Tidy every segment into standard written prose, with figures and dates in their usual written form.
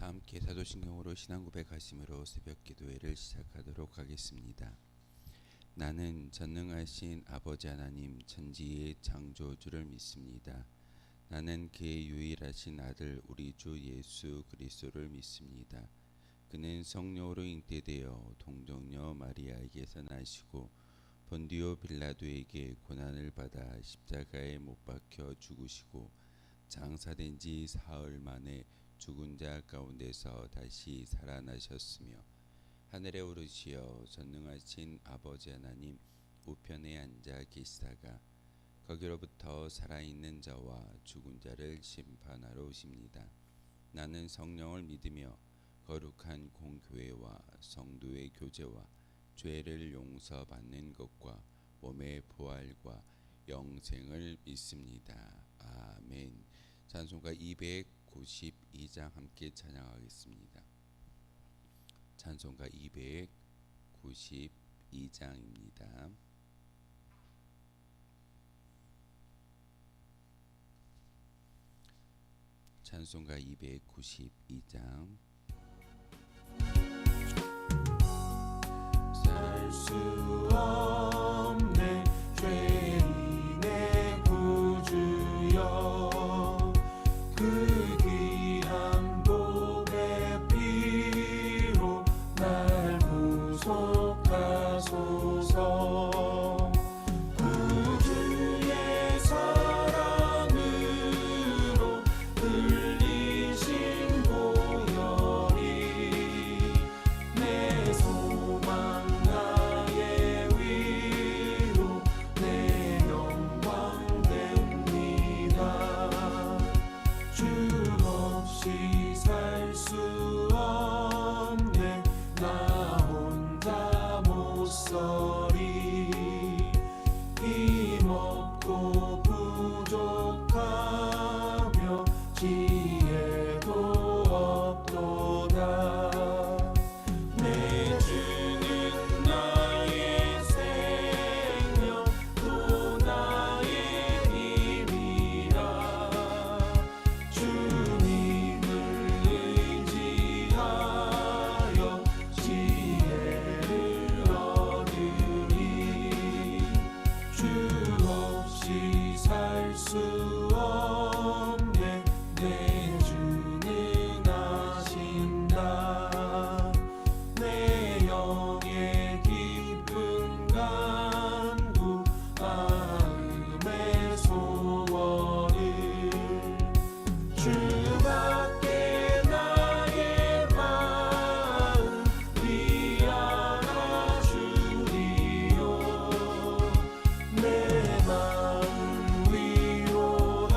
다 함께 사도신경으로 신앙 고백하심으로 새벽 기도회를 시작하도록 하겠습니다. 나는 전능하신 아버지 하나님 천지의 창조주를 믿습니다. 나는 그의 유일하신 아들 우리 주 예수 그리스도를 믿습니다. 그는 성령으로 잉태되어 동정녀 마리아에게서 나시고 본디오 빌라도에게 고난을 받아 십자가에 못 박혀 죽으시고 장사된 지 사흘 만에 죽은 자 가운데서 다시 살아나셨으며 하늘에 오르시어 전능하신 아버지 하나님 우편에 앉아 계시다가 거기로부터 살아있는 자와 죽은 자를 심판하러 오십니다. 나는 성령을 믿으며 거룩한 공교회와 성도의 교제와 죄를 용서받는 것과 몸의 부활과 영생을 믿습니다. 아멘. 찬송가 292장 함께 찬양하겠습니다. 찬송가 292장입니다. 찬송가 292장. 살 수 없네 죄인의 구주여 그 귀한 보배 피로 날 구속하소서. 구주의 사랑으로 흘리신 보혈이 내 소망 나의 위로 내 영광 됩니다. 주 없이 살 수 없네 나 혼자 못 서리. 힘없고 부족하며 지혜도 없도다. 내 주는 나의 생명 또 나의 힘이라. 주님을 의지하여 지혜를 얻으리. 주 없이 살 수 없네 내 주는 아신다. 내 영의 깊은 간구 마음의 소원을 주밖에 나의 마음 위안하 주리요. 내 마음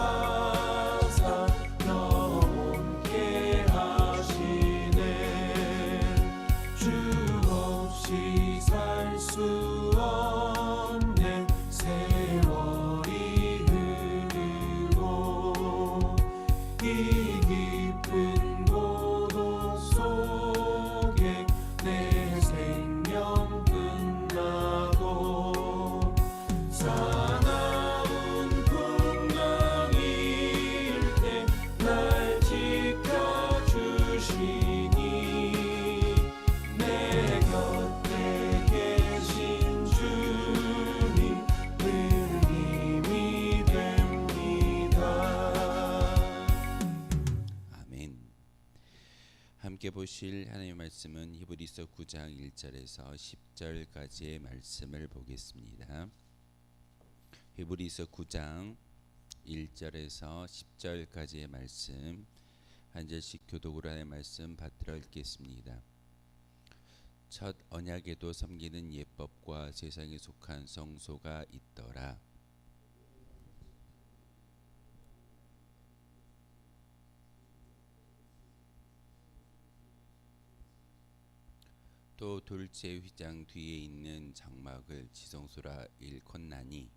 위로하사 영원케 하시네. 주 없이 살 수 없네 세월이 흐르고 이 깊은 고독 속에 내 생명 끝나고 사나운 풍랑일 때 날 지켜주시니 내 곁에 계신 주님 늘 힘이 됩니다. 아멘. 함께 보실 하나님의 말씀은 히브리서 9장 1절에서 10절까지의 말씀을 보겠습니다. 히브리서 9장 1절에서 10절까지의 말씀 한 절씩 교독으로 하나님의 말씀 받들어 읽겠습니다. 첫 언약에도 섬기는 예법과 세상에 속한 성소가 있더라. 또 둘째 휘장 뒤에 있는 장막을 지성소라 일컫나니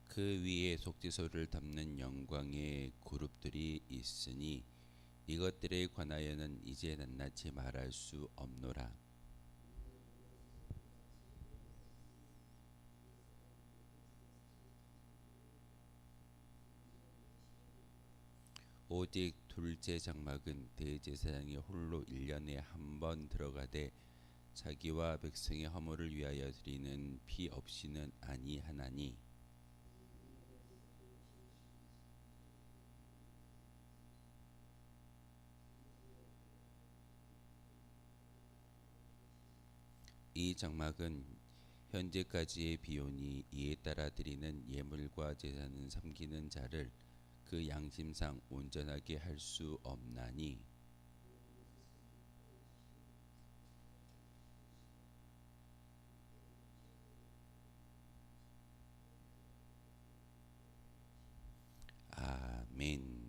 그 위에 속죄소를 덮는 영광의 그룹들이 있으니 이것들에 관하여는 이제 낱낱이 말할 수 없노라. 오직 둘째 장막은 대제사장이 홀로 1년에 한 번 들어가되 자기와 백성의 허물을 위하여 드리는 피 없이는 아니하나니 이 장막은 현재까지의 비용이 이에 따라 드리는 예물과 제사는 섬기는 자를 그 양심상 온전하게 할 수 없나니 아멘.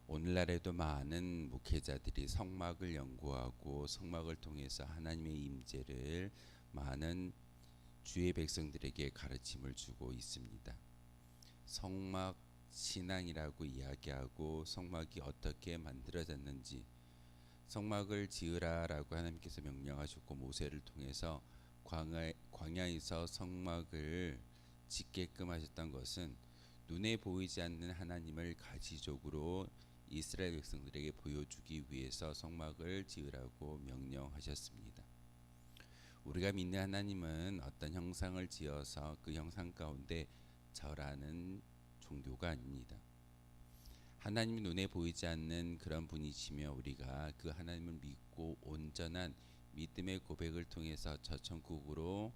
오늘날에도 많은 목회자들이 성막을 연구하고 성막을 통해서 하나님의 임재를 많은 주의 백성들에게 가르침을 주고 있습니다. 성막 신앙이라고 이야기하고 성막이 어떻게 만들어졌는지, 성막을 지으라라고 하나님께서 명령하셨고 모세를 통해서 광야에서 성막을 짓게끔 하셨던 것은 눈에 보이지 않는 하나님을 가시적으로 이스라엘 백성들에게 보여주기 위해서 성막을 지으라고 명령하셨습니다. 우리가 믿는 하나님은 어떤 형상을 지어서 그 형상 가운데 절하는 종교가 아닙니다. 하나님이 눈에 보이지 않는 그런 분이시며 우리가 그 하나님을 믿고 온전한 믿음의 고백을 통해서 저 천국으로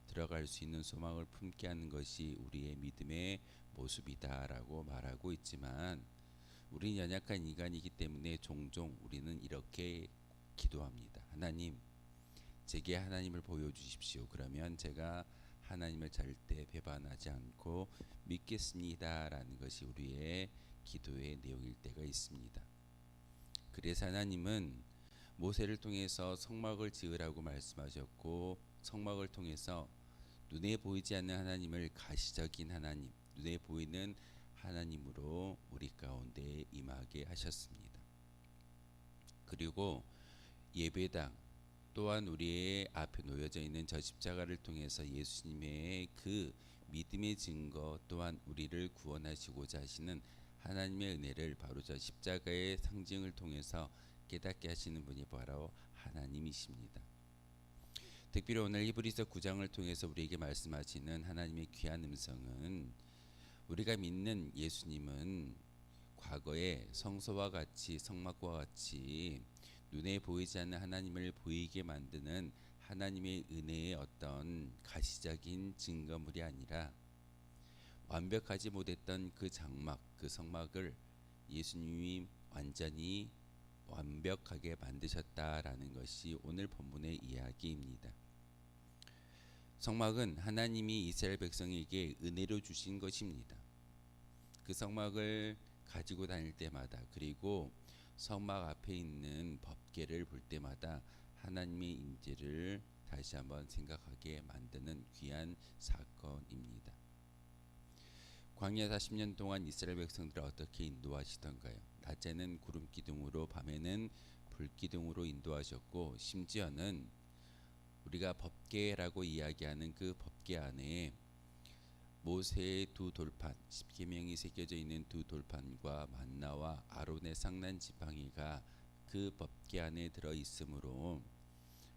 들어갈 수 있는 소망을 품게 하는 것이 우리의 믿음의 모습이다라고 말하고 있지만 우리는 연약한 인간이기 때문에 종종 우리는 이렇게 기도합니다. 하나님, 제게 하나님을 보여주십시오. 그러면 제가 하나님을 절대 배반하지 않고 믿겠습니다라는 것이 우리의 기도의 내용일 때가 있습니다. 그래서 하나님은 모세를 통해서 성막을 지으라고 말씀하셨고 성막을 통해서 눈에 보이지 않는 하나님을 가시적인 하나님, 눈에 보이는 하나님으로 우리 가운데 임하게 하셨습니다. 그리고 예배당 또한 우리의 앞에 놓여져 있는 저 십자가를 통해서 예수님의 그 믿음의 증거 또한 우리를 구원하시고자 하시는 하나님의 은혜를 바로 저 십자가의 상징을 통해서 깨닫게 하시는 분이 바로 하나님이십니다. 특별히 오늘 히브리서 9장을 통해서 우리에게 말씀하시는 하나님의 귀한 음성은 우리가 믿는 예수님은 과거에 성소와 같이 성막과 같이 눈에 보이지 않는 하나님을 보이게 만드는 하나님의 은혜의 어떤 가시적인 증거물이 아니라 완벽하지 못했던 그 장막, 그 성막을 예수님이 완전히 완벽하게 만드셨다라는 것이 오늘 본문의 이야기입니다. 성막은 하나님이 이스라엘 백성에게 은혜로 주신 것입니다. 그 성막을 가지고 다닐 때마다 그리고 성막 앞에 있는 법궤를 볼 때마다 하나님의 임재를 다시 한번 생각하게 만드는 귀한 사건입니다. 광야 40년 동안 이스라엘 백성들을 어떻게 인도하시던가요? 낮에는 구름 기둥으로 밤에는 불 기둥으로 인도하셨고 심지어는 우리가 법궤라고 이야기하는 그 법궤 안에 모세의 두 돌판, 십계명이 새겨져 있는 두 돌판과 만나와 아론의 상난 지팡이가 그 법궤 안에 들어 있으므로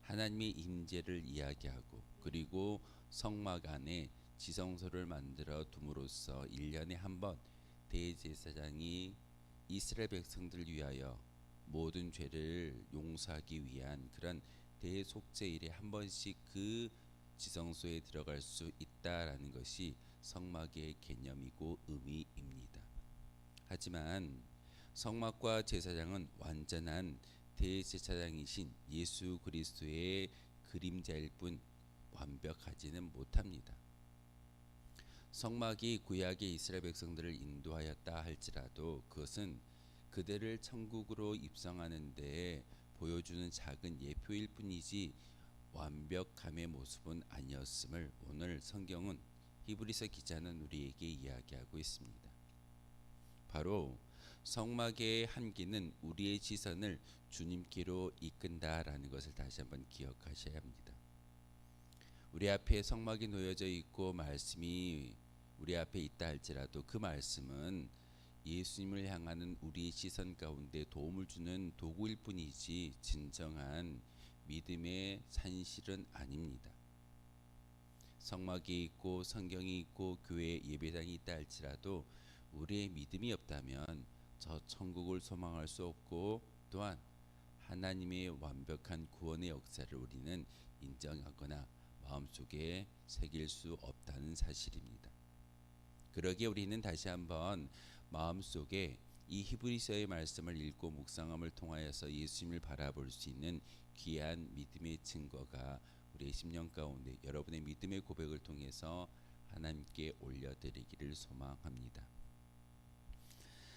하나님의 임재를 이야기하고 그리고 성막 안에 지성소를 만들어 둠으로써 1년에 한 번 대제사장이 이스라엘 백성들을 위하여 모든 죄를 용서하기 위한 그런 대속죄일에 한 번씩 그 지성소에 들어갈 수 있다라는 것이 성막의 개념이고 의미입니다. 하지만 성막과 제사장은 완전한 대제사장이신 예수 그리스도의 그림자일 뿐 완벽하지는 못합니다. 성막이 구약의 이스라엘 백성들을 인도하였다 할지라도 그것은 그들을 천국으로 입성하는 데 보여주는 작은 예표일 뿐이지 완벽함의 모습은 아니었음을 오늘 성경은 히브리서 기자는 우리에게 이야기하고 있습니다. 바로 성막의 한계는 우리의 시선을 주님께로 이끈다라는 것을 다시 한번 기억하셔야 합니다. 우리 앞에 성막이 놓여져 있고 말씀이 우리 앞에 있다 할지라도 그 말씀은 예수님을 향하는 우리의 시선 가운데 도움을 주는 도구일 뿐이지 진정한 믿음의 산실은 아닙니다. 성막이 있고 성경이 있고 교회 예배당이 있다 할지라도 우리의 믿음이 없다면 저 천국을 소망할 수 없고 또한 하나님의 완벽한 구원의 역사를 우리는 인정하거나 마음속에 새길 수 없다는 사실입니다. 그러기에 우리는 다시 한번 마음속에 이 히브리서의 말씀을 읽고 묵상함을 통하여서 예수님을 바라볼 수 있는 귀한 믿음의 증거가 우리의 심령 가운데 여러분의 믿음의 고백을 통해서 하나님께 올려드리기를 소망합니다.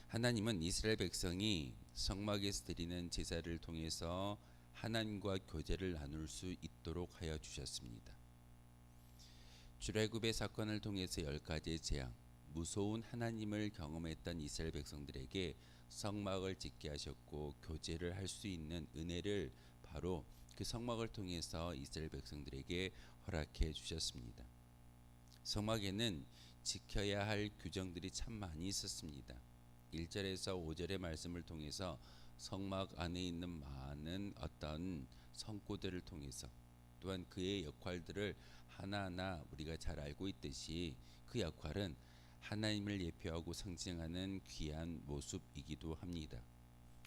하나님은 이스라엘 백성이 성막에서 드리는 제사를 통해서 하나님과 교제를 나눌 수 있도록 하여 주셨습니다. 출애굽의 사건을 통해서 10가지의 재앙, 무서운 하나님을 경험했던 이스라엘 백성들에게 성막을 짓게 하셨고 교제를 할 수 있는 은혜를 바로 그 성막을 통해서 이스라엘 백성들에게 허락해 주셨습니다. 성막에는 지켜야 할 규정들이 참 많이 있었습니다. 1절에서 5절의 말씀을 통해서 성막 안에 있는 많은 어떤 성구들을 통해서 또한 그의 역할들을 하나하나 우리가 잘 알고 있듯이 그 역할은 하나님을 예표하고 상징하는 귀한 모습이기도 합니다.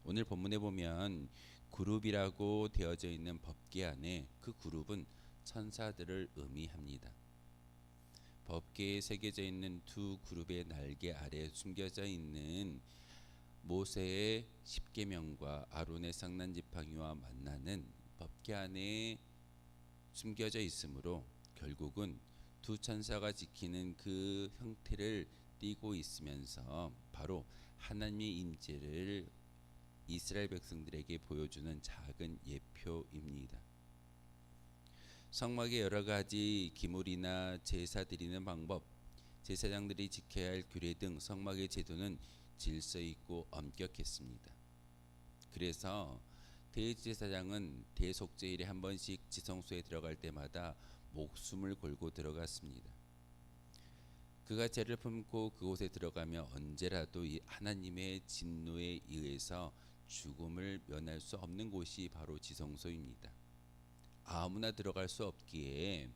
오늘 본문에 보면 그룹이라고 되어져 있는 법궤 안에 그 그룹은 천사들을 의미합니다. 법궤에 새겨져 있는 두 그룹의 날개 아래 숨겨져 있는 모세의 십계명과 아론의 상난지팡이와 만나는 법궤 안에 숨겨져 있으므로 결국은 두 천사가 지키는 그 형태를 띠고 있으면서 바로 하나님의 임재를 이스라엘 백성들에게 보여주는 작은 예표입니다. 성막의 여러 가지 기물이나 제사 드리는 방법, 제사장들이 지켜야 할 규례 등 성막의 제도는 질서 있고 엄격했습니다. 그래서 대제사장은 대속죄일에 한 번씩 지성소에 들어갈 때마다 목숨을 걸고 들어갔습니다. 그가 죄를 품고 그곳에 들어가며 언제라도 이 하나님의 진노에 의해서 죽음을 면할 수 없는 곳이 바로 지성소입니다. 아무나 들어갈 수 없기에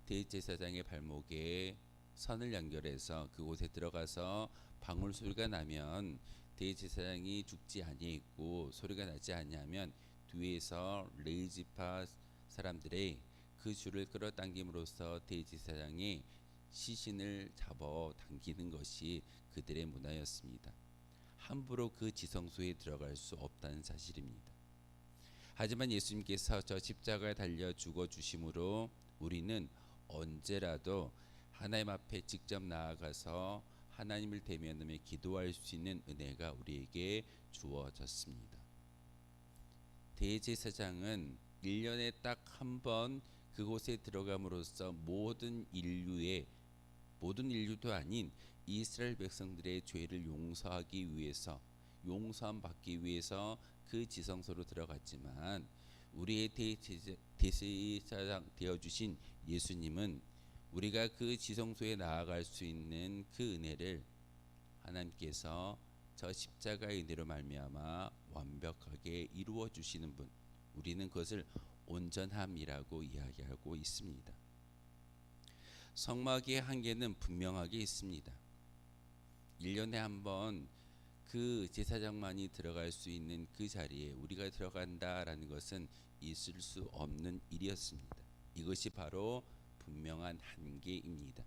대제사장의 발목에 선을 연결해서 그곳에 들어가서 방울 소리가 나면 대제사장이 죽지 아니했고 소리가 나지 아니하면 뒤에서 레위지파 사람들의 그 줄을 끌어당김으로써 대제사장이 시신을 잡아 당기는 것이 그들의 문화였습니다. 함부로 그 지성소에 들어갈 수 없다는 사실입니다. 하지만 예수님께서 저 십자가에 달려 죽어 주심으로 우리는 언제라도 하나님 앞에 직접 나아가서 하나님을 대면하며 기도할 수 있는 은혜가 우리에게 주어졌습니다. 대제사장은 1년에 딱 한 번 그곳에 들어감으로써 모든 인류도 아닌 이스라엘 백성들의 죄를 용서하기 위해서 용서함 받기 위해서 그 지성소로 들어갔지만 우리의 대제사장 되어주신 예수님은 우리가 그 지성소에 나아갈 수 있는 그 은혜를 하나님께서 저 십자가의 은혜로 말미암아 완벽하게 이루어 주시는 분, 우리는 그것을 온전함이라고 이야기하고 있습니다. 성막의 한계는 분명하게 있습니다. 1년에 한 번 그 제사장만이 들어갈 수 있는 그 자리에 우리가 들어간다라는 것은 있을 수 없는 일이었습니다. 이것이 바로 분명한 한계입니다.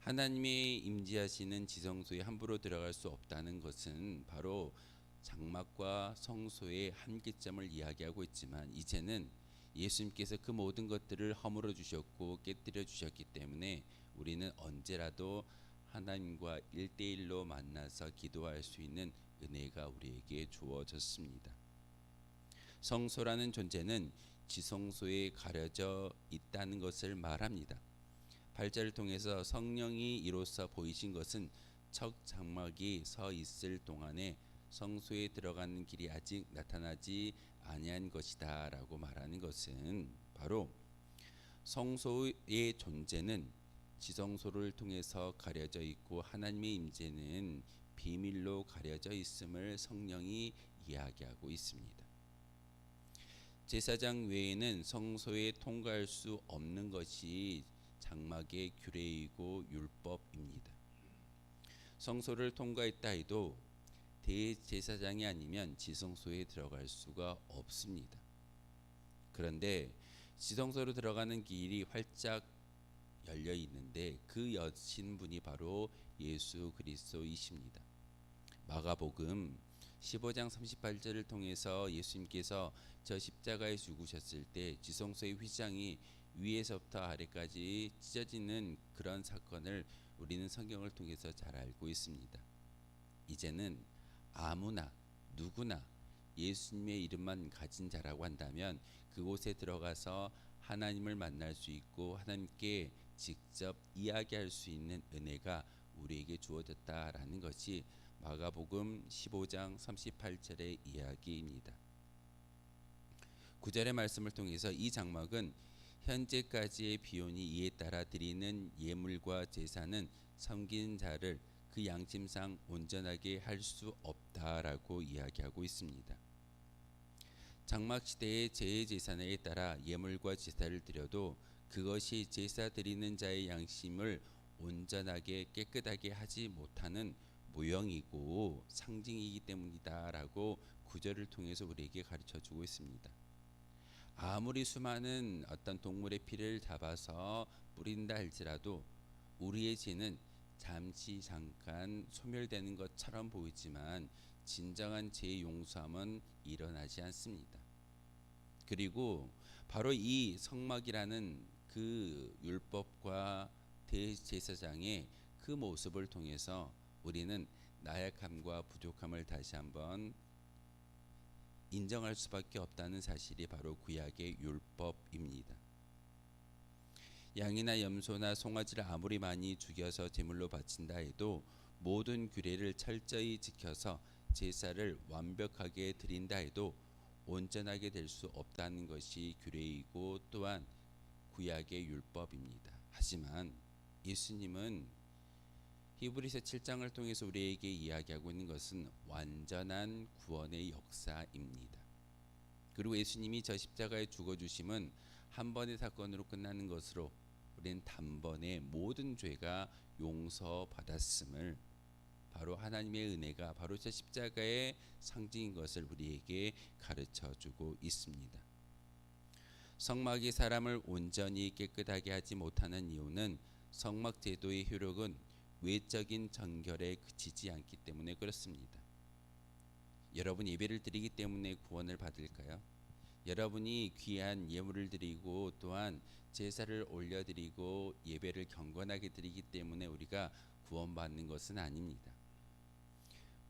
하나님의 임재하시는 지성소에 함부로 들어갈 수 없다는 것은 바로 장막과 성소의 한계점을 이야기하고 있지만 이제는 예수님께서 그 모든 것들을 허물어 주셨고 깨뜨려 주셨기 때문에 우리는 언제라도 하나님과 1대1로 만나서 기도할 수 있는 은혜가 우리에게 주어졌습니다. 성소라는 존재는 지성소에 가려져 있다는 것을 말합니다. 8절을 통해서 성령이 이로써 보이신 것은 첫 장막이 서 있을 동안에 성소에 들어가는 길이 아직 나타나지 아니한 것이다 라고 말하는 것은 바로 성소의 존재는 지성소를 통해서 가려져 있고 하나님의 임재는 비밀로 가려져 있음을 성령이 이야기하고 있습니다. 제사장 외에는 성소에 통과할 수 없는 것이 장막의 규례이고 율법입니다. 성소를 통과했다 해도 대제사장이 아니면 지성소에 들어갈 수가 없습니다. 그런데 지성소로 들어가는 길이 활짝 열려 있는데 그 여신분이 바로 예수 그리스도이십니다. 마가복음 15장 38절을 통해서 예수님께서 저 십자가에 죽으셨을 때 지성소의 휘장이 위에서부터 아래까지 찢어지는 그런 사건을 우리는 성경을 통해서 잘 알고 있습니다. 이제는 아무나 누구나 예수님의 이름만 가진 자라고 한다면 그곳에 들어가서 하나님을 만날 수 있고 하나님께 직접 이야기할 수 있는 은혜가 우리에게 주어졌다라는 것이 마가복음 15장 38절의 이야기입니다. 9절의 말씀을 통해서 이 장막은 현재까지의 비온이 이에 따라 드리는 예물과 제사는 섬긴 자를 그 양심상 온전하게 할 수 없다라고 이야기하고 있습니다. 장막 시대의 제사에 따라 예물과 제사를 드려도 그것이 제사 드리는 자의 양심을 온전하게 깨끗하게 하지 못하는 모형이고 상징이기 때문이다라고 구절을 통해서 우리에게 가르쳐 주고 있습니다. 아무리 수많은 어떤 동물의 피를 잡아서 뿌린다 할지라도 우리의 죄는 잠깐 소멸되는 것처럼 보이지만 진정한 죄의 용서함은 일어나지 않습니다. 그리고 바로 이 성막이라는 그 율법과 대제사장의 그 모습을 통해서 우리는 나약함과 부족함을 다시 한번 인정할 수밖에 없다는 사실이 바로 구약의 율법입니다. 양이나 염소나 송아지를 아무리 많이 죽여서 제물로 바친다 해도 모든 규례를 철저히 지켜서 제사를 완벽하게 드린다 해도 온전하게 될 수 없다는 것이 규례이고 또한 구약의 율법입니다. 하지만 예수님은 히브리서 7장을 통해서 우리에게 이야기하고 있는 것은 완전한 구원의 역사입니다. 그리고 예수님이 저 십자가에 죽어주심은 한 번의 사건으로 끝나는 것으로 우리는 단번에 모든 죄가 용서받았음을 바로 하나님의 은혜가 바로 저 십자가의 상징인 것을 우리에게 가르쳐주고 있습니다. 성막이 사람을 온전히 깨끗하게 하지 못하는 이유는 성막 제도의 효력은 외적인 정결에 그치지 않기 때문에 그렇습니다. 여러분 예배를 드리기 때문에 구원을 받을까요? 여러분이 귀한 예물을 드리고 또한 제사를 올려드리고 예배를 경건하게 드리기 때문에 우리가 구원받는 것은 아닙니다.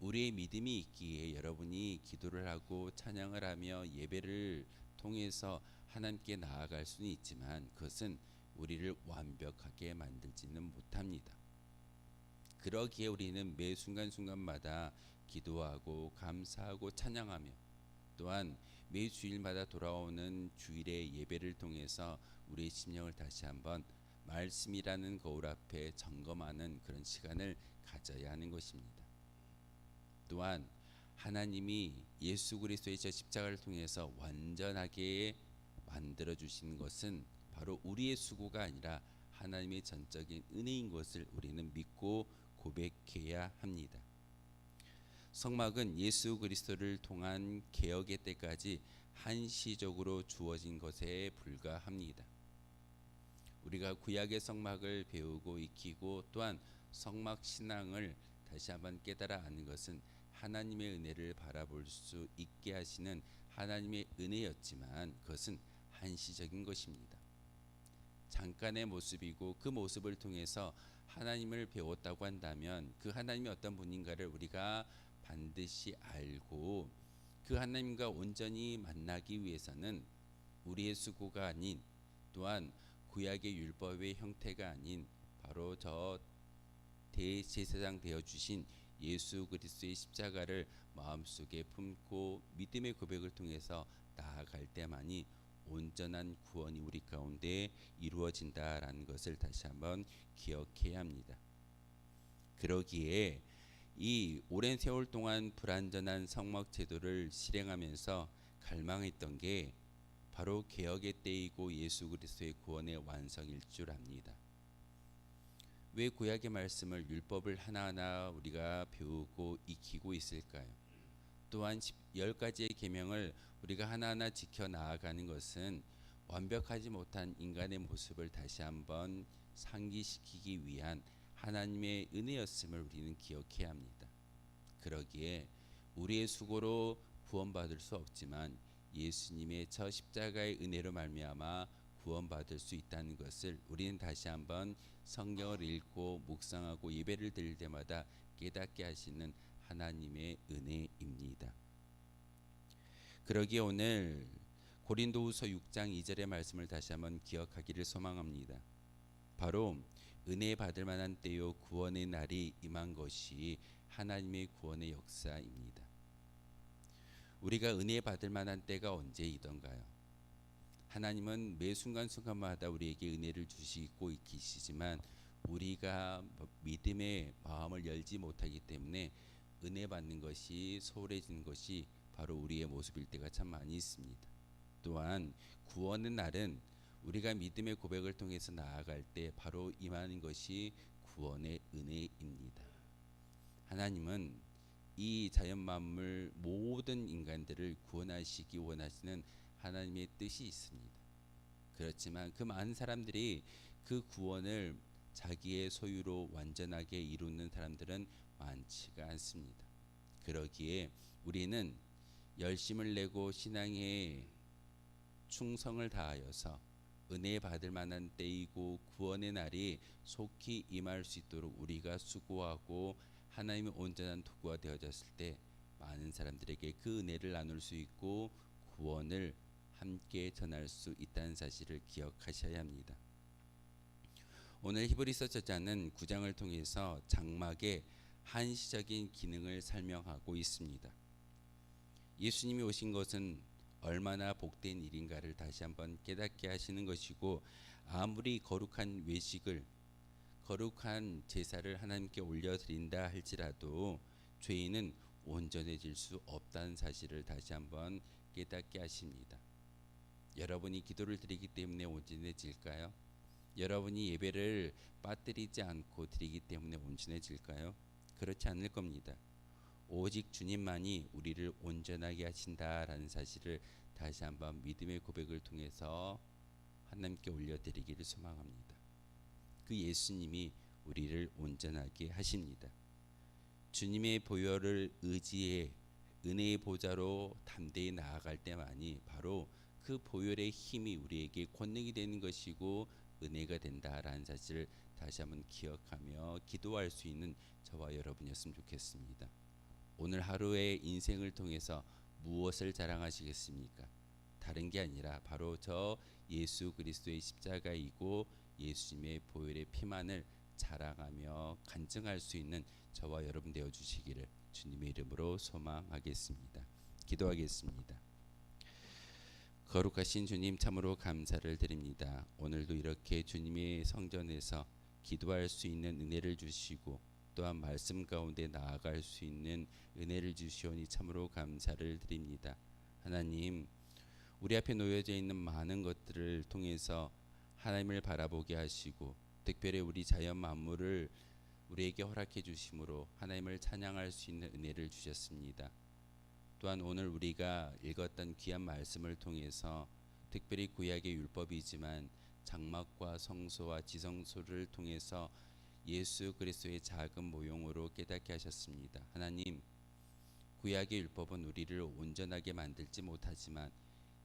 우리의 믿음이 있기에 여러분이 기도를 하고 찬양을 하며 예배를 통해서 하나님께 나아갈 수는 있지만 그것은 우리를 완벽하게 만들지는 못합니다. 그러기에 우리는 매 순간순간마다 기도하고 감사하고 찬양하며 또한 매 주일마다 돌아오는 주일의 예배를 통해서 우리의 심령을 다시 한번 말씀이라는 거울 앞에 점검하는 그런 시간을 가져야 하는 것입니다. 또한 하나님이 예수 그리스도의 저 십자가를 통해서 완전하게 만들어 주신 것은 바로 우리의 수고가 아니라 하나님의 전적인 은혜인 것을 우리는 믿고 고백해야 합니다. 성막은 예수 그리스도를 통한 개혁의 때까지 한시적으로 주어진 것에 불과합니다. 우리가 구약의 성막을 배우고 익히고 또한 성막 신앙을 다시 한번 깨달아 아는 것은 하나님의 은혜를 바라볼 수 있게 하시는 하나님의 은혜였지만 그것은 한시적인 것입니다. 잠깐의 모습이고 그 모습을 통해서 하나님을 배웠다고 한다면 그 하나님이 어떤 분인가를 우리가 반드시 알고 그 하나님과 온전히 만나기 위해서는 우리의 수고가 아닌 또한 구약의 율법의 형태가 아닌 바로 저 대제사장 되어 주신 예수 그리스도의 십자가를 마음속에 품고 믿음의 고백을 통해서 나아갈 때만이 온전한 구원이 우리 가운데 이루어진다라는 것을 다시 한번 기억해야 합니다. 그러기에 이 오랜 세월 동안 불완전한 성막 제도를 실행하면서 갈망했던 게 바로 개혁의 때이고 예수 그리스도의 구원의 완성일 줄 압니다. 왜 구약의 말씀을 율법을 하나하나 우리가 배우고 익히고 있을까요? 또한 10가지의 계명을 우리가 하나하나 지켜 나아가는 것은 완벽하지 못한 인간의 모습을 다시 한번 상기시키기 위한 하나님의 은혜였음을 우리는 기억해야 합니다. 그러기에 우리의 수고로 구원받을 수 없지만 예수님의 저 십자가의 은혜로 말미암아 구원받을 수 있다는 것을 우리는 다시 한번 성경을 읽고 묵상하고 예배를 드릴 때마다 깨닫게 하시는 하나님의 은혜입니다. 그러기에 오늘 고린도후서 6장 2절의 말씀을 다시 한번 기억하기를 소망합니다. 바로 은혜 받을 만한 때요 구원의 날이 임한 것이 하나님의 구원의 역사입니다. 우리가 은혜 받을 만한 때가 언제이던가요? 하나님은 매 순간순간마다 우리에게 은혜를 주시고 계시지만 우리가 믿음의 마음을 열지 못하기 때문에 은혜 받는 것이 소홀해지는 것이 바로 우리의 모습일 때가 참 많이 있습니다. 또한 구원의 날은 우리가 믿음의 고백을 통해서 나아갈 때 바로 임하는 것이 구원의 은혜입니다. 하나님은 이 자연 만물 모든 인간들을 구원하시기 원하시는 하나님의 뜻이 있습니다. 그렇지만 그 많은 사람들이 그 구원을 자기의 소유로 완전하게 이루는 사람들은 많지가 않습니다. 그러기에 우리는 열심을 내고 신앙에 충성을 다하여서 은혜 받을 만한 때이고 구원의 날이 속히 임할 수 있도록 우리가 수고하고 하나님의 온전한 도구가 되어졌을 때 많은 사람들에게 그 은혜를 나눌 수 있고 구원을 함께 전할 수 있다는 사실을 기억하셔야 합니다. 오늘 히브리서 저자는 9장을 통해서 장막의 한시적인 기능을 설명하고 있습니다. 예수님이 오신 것은 얼마나 복된 일인가를 다시 한번 깨닫게 하시는 것이고, 아무리 거룩한 외식을 거룩한 제사를 하나님께 올려드린다 할지라도 죄인은 온전해질 수 없다는 사실을 다시 한번 깨닫게 하십니다. 여러분이 기도를 드리기 때문에 온전해질까요? 여러분이 예배를 빠뜨리지 않고 드리기 때문에 온전해질까요? 그렇지 않을 겁니다. 오직 주님만이 우리를 온전하게 하신다라는 사실을 다시 한번 믿음의 고백을 통해서 하나님께 올려드리기를 소망합니다. 그 예수님이 우리를 온전하게 하십니다. 주님의 보혈을 의지해 은혜의 보좌로 담대히 나아갈 때만이 바로 그 보혈의 힘이 우리에게 권능이 되는 것이고 은혜가 된다라는 사실을 다시 한번 기억하며 기도할 수 있는 저와 여러분이었으면 좋겠습니다. 오늘 하루의 인생을 통해서 무엇을 자랑하시겠습니까? 다른 게 아니라 바로 저 예수 그리스도의 십자가이고 예수님의 보혈의 피만을 자랑하며 간증할 수 있는 저와 여러분 되어 주시기를 주님의 이름으로 소망하겠습니다. 기도하겠습니다. 거룩하신 주님, 참으로 감사를 드립니다. 오늘도 이렇게 주님의 성전에서 기도할 수 있는 은혜를 주시고 또한 말씀 가운데 나아갈 수 있는 은혜를 주시오니 참으로 감사를 드립니다. 하나님, 우리 앞에 놓여져 있는 많은 것들을 통해서 하나님을 바라보게 하시고 특별히 우리 자연 만물을 우리에게 허락해 주심으로 하나님을 찬양할 수 있는 은혜를 주셨습니다. 또한 오늘 우리가 읽었던 귀한 말씀을 통해서 특별히 구약의 율법이지만 장막과 성소와 지성소를 통해서 예수 그리스도의 작은 모형으로 깨닫게 하셨습니다. 하나님, 구약의 율법은 우리를 온전하게 만들지 못하지만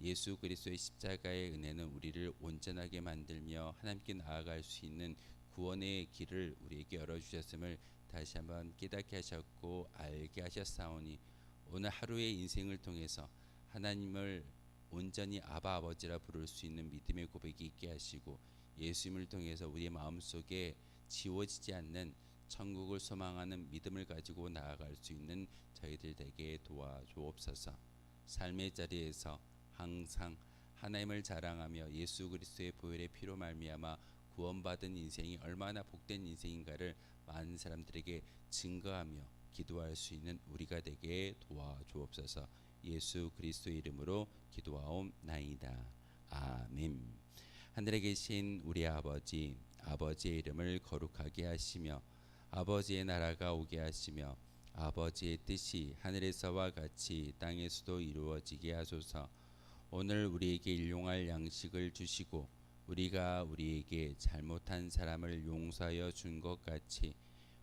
예수 그리스도의 십자가의 은혜는 우리를 온전하게 만들며 하나님께 나아갈 수 있는 구원의 길을 우리에게 열어주셨음을 다시 한번 깨닫게 하셨고 알게 하셨사오니 오늘 하루의 인생을 통해서 하나님을 온전히 아바 아버지라 부를 수 있는 믿음의 고백이 있게 하시고 예수님을 통해서 우리의 마음속에 지워지지 않는 천국을 소망하는 믿음을 가지고 나아갈 수 있는 저희들 되게 도와주옵소서. 삶의 자리에서 항상 하나님을 자랑하며 예수 그리스도의 보혈의 피로 말미암아 구원받은 인생이 얼마나 복된 인생인가를 많은 사람들에게 증거하며 기도할 수 있는 우리가 되게 도와주옵소서. 예수 그리스도의 이름으로 기도하옵나이다. 아멘. 하늘에 계신 우리 아버지, 아버지의 이름을 거룩하게 하시며 아버지의 나라가 오게 하시며 아버지의 뜻이 하늘에서와 같이 땅에서도 이루어지게 하소서. 오늘 우리에게 일용할 양식을 주시고 우리가 우리에게 잘못한 사람을 용서하여 준 것 같이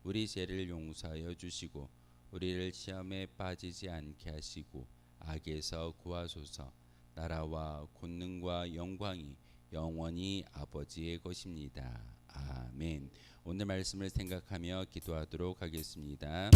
우리 죄를 용서하여 주시고 우리를 시험에 빠지지 않게 하시고 악에서 구하소서. 나라와 권능과 영광이 영원히 아버지의 것입니다. 아멘. 오늘 말씀을 생각하며 기도하도록 하겠습니다.